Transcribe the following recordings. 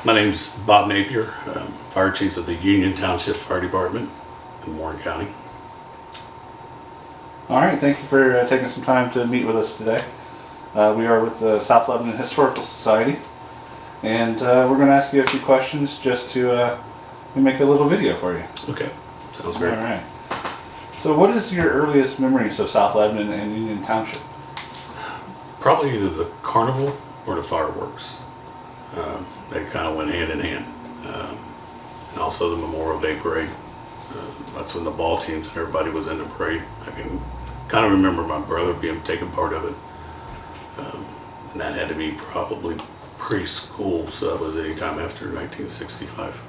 My name's Bob Napier, Fire Chief of the Union Township Fire Department in Warren County. All right, thank you for taking some time to meet with us today. We are with the South Lebanon Historical Society, and we're going to ask you a few questions just to make a little video for you. Okay, sounds great. All right. So what is your earliest memories of South Lebanon and Union Township? Probably either the carnival or the fireworks. They kind of went hand in hand. And also the Memorial Day parade. That's when the ball teams and everybody was in the parade. I can kind of remember my brother taking part of it. And that had to be probably preschool, so that was any time after 1965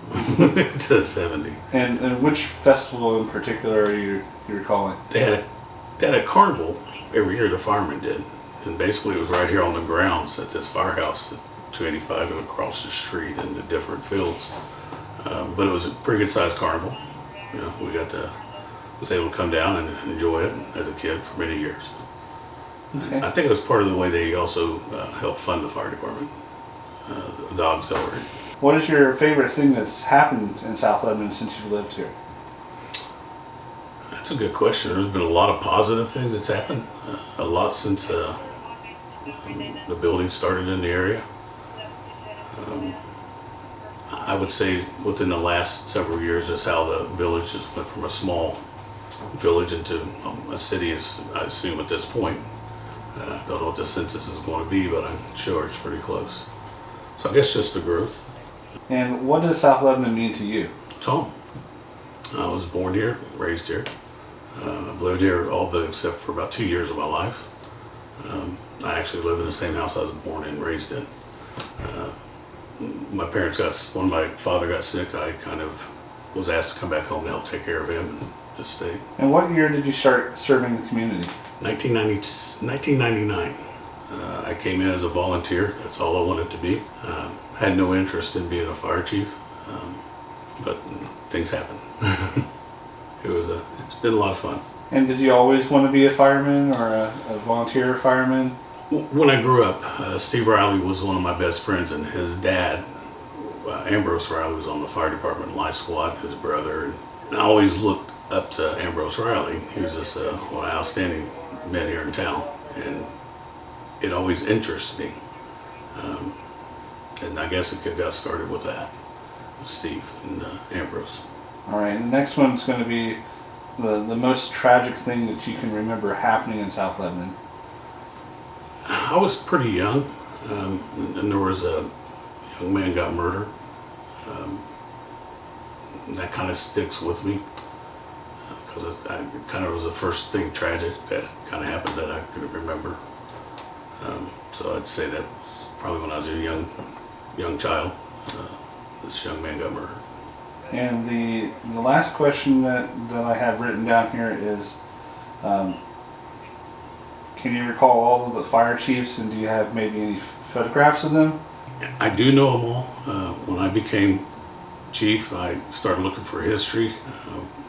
to 70. And which festival in particular are you recalling? They had a carnival every year, the Fireman did. And basically it was right here on the grounds at this firehouse at 285 and across the street in the different fields. But it was a pretty good sized carnival. You know, was able to come down and enjoy it as a kid for many years. Okay. I think it was part of the way they also helped fund the fire department, the dog auxiliary. What is your favorite thing that's happened in South Lebanon since you've lived here? That's a good question. There's been a lot of positive things that's happened. A lot since the building started in the area. I would say within the last several years, that's how the village just went from a small village into a city, as I assume at this point. Don't know what the census is going to be, but I'm sure it's pretty close. So I guess just the growth. And what does South Lebanon mean to you? It's home. I was born here, raised here. I've lived here all but except for about 2 years of my life. I actually live in the same house I was born and raised in. My father got sick. I kind of was asked to come back home to help take care of him and just stay. And what year did you start serving the community? 1999. I came in as a volunteer. That's all I wanted to be. Had no interest in being a fire chief, but things happen. It's been a lot of fun. And did you always want to be a fireman or a volunteer fireman? When I grew up, Steve Riley was one of my best friends, and his dad, Ambrose Riley, was on the fire department life squad, his brother. And I always looked up to Ambrose Riley. He was just one of the outstanding men here in town, and it always interested me. And I guess it got started with that, with Steve and Ambrose. All right, and the next one's going to be the most tragic thing that you can remember happening in South Lebanon. I was pretty young, and there was a young man got murdered. That kind of sticks with me because it kind of was the first thing tragic that kind of happened that I could remember. So I'd say that was probably when I was a young child. This young man got murdered. And the last question that I have written down here is, can you recall all of the fire chiefs, and do you have maybe any photographs of them? I do know them all. When I became chief, I started looking for history.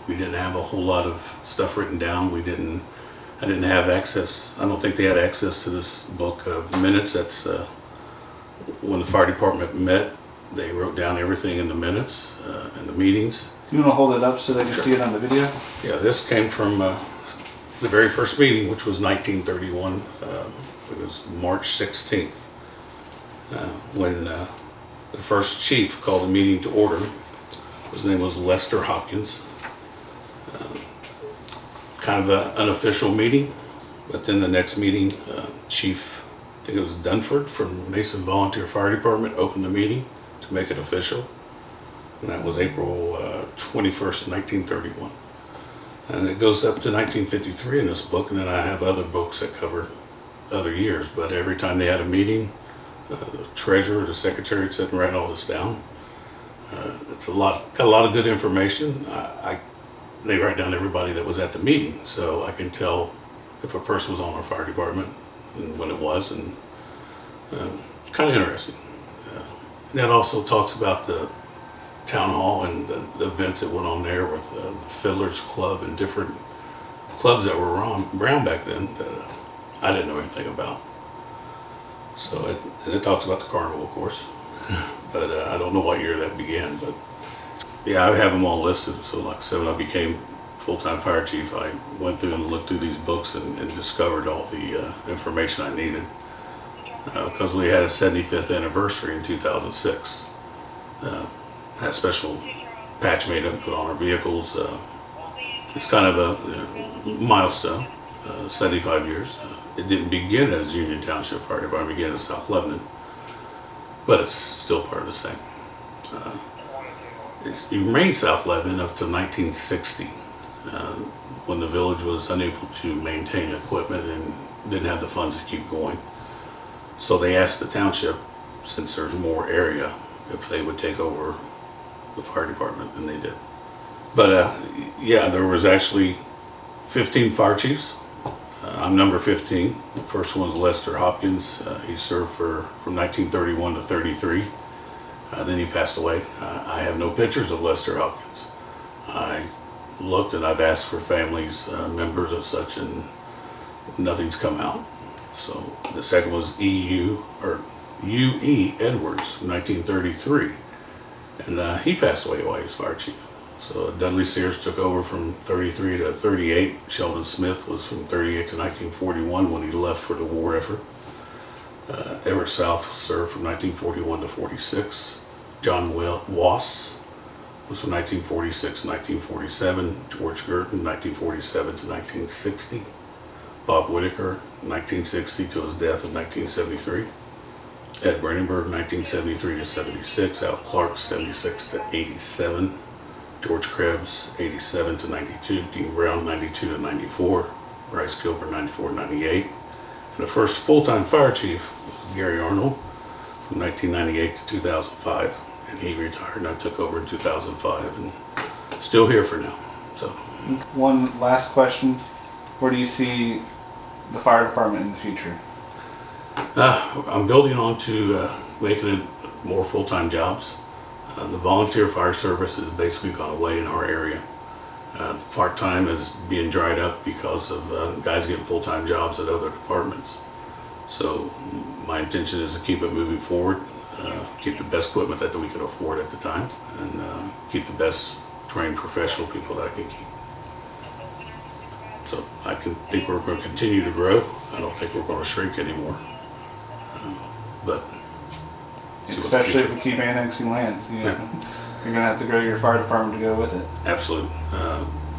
We didn't have a whole lot of stuff written down. I didn't have access. I don't think they had access to this book of minutes. That's when the fire department met. They wrote down everything in the minutes and the meetings. Do you want to hold it up so they can see it on the video? Yeah, this came from the very first meeting, which was 1931. It was March 16th, when the first chief called the meeting to order. His name was Lester Hopkins. Kind of an unofficial meeting, but then the next meeting, Chief, I think it was Dunford from Mason Volunteer Fire Department, opened the meeting to make it official. And that was April 21st, 1931. And it goes up to 1953 in this book, and then I have other books that cover other years. But every time they had a meeting, the treasurer, the secretary would sit and write all this down. Got a lot of good information. They write down everybody that was at the meeting, so I can tell if a person was on our fire department and when it was, and it's kind of interesting. And that also talks about the town hall and the events that went on there with the Fiddler's Club and different clubs that were around back then that I didn't know anything about. So it talks about the carnival, of course. but I don't know what year that began. But yeah, I have them all listed. So like I said, when I became full-time fire chief, I went through and looked through these books and discovered all the information I needed. Because we had a 75th anniversary in 2006. Had a special patch made up and put on our vehicles. It's kind of a milestone, 75 years. It didn't begin as Union Township Fire Department, it began as South Lebanon, but it's still part of the same. It remained South Lebanon up to 1960, when the village was unable to maintain equipment and didn't have the funds to keep going. So they asked the township, since there's more area, if they would take over the fire department, and they did. But yeah, there was actually 15 fire chiefs. I'm number 15. The first one was Lester Hopkins. He served from 1931 to 33. Then he passed away. I have no pictures of Lester Hopkins. I looked and I've asked for families, members and such, and nothing's come out. So the second was U.E. Edwards, 1933. And he passed away while he was fire chief. So Dudley Sears took over from 33 to 38. Sheldon Smith was from 38 to 1941 when he left for the war effort. Everett South served from 1941 to 46. John Wass was from 1946 to 1947. George Girton, 1947 to 1960. Bob Whitaker, 1960 to his death in 1973. Ed Brandenburg, 1973 to 76. Al Clark, 76 to 87. George Krebs, 87 to 92. Dean Brown, 92 to 94. Bryce Gilbert, 94 to 98. And the first full-time fire chief was Gary Arnold from 1998 to 2005. And he retired and I took over in 2005 and still here for now. So, one last question. Where do you see the fire department in the future? I'm building on to making it more full-time jobs. The volunteer fire service has basically gone away in our area. The part-time is being dried up because of guys getting full-time jobs at other departments. So my intention is to keep it moving forward, keep the best equipment that we can afford at the time, and keep the best trained professional people that I can keep. So I think we're going to continue to grow. I don't think we're going to shrink anymore. But especially if we keep annexing land, you're going to have to grow your fire department to go with it. Absolutely.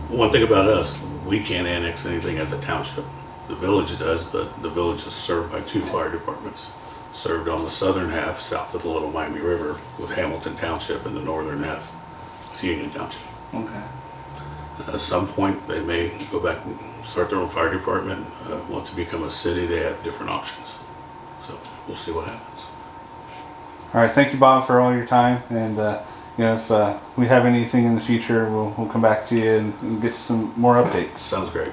One thing about us, we can't annex anything as a township. The village does, but the village is served by 2 fire departments. Served on the southern half, south of the Little Miami River, with Hamilton Township, and the northern half with Union Township. Okay. At some point, they may go back and start their own fire department. Once they become a city, they have different options. So we'll see what happens. All right, thank you, Bob, for all your time. And if we have anything in the future, we'll come back to you and get some more updates. Sounds great.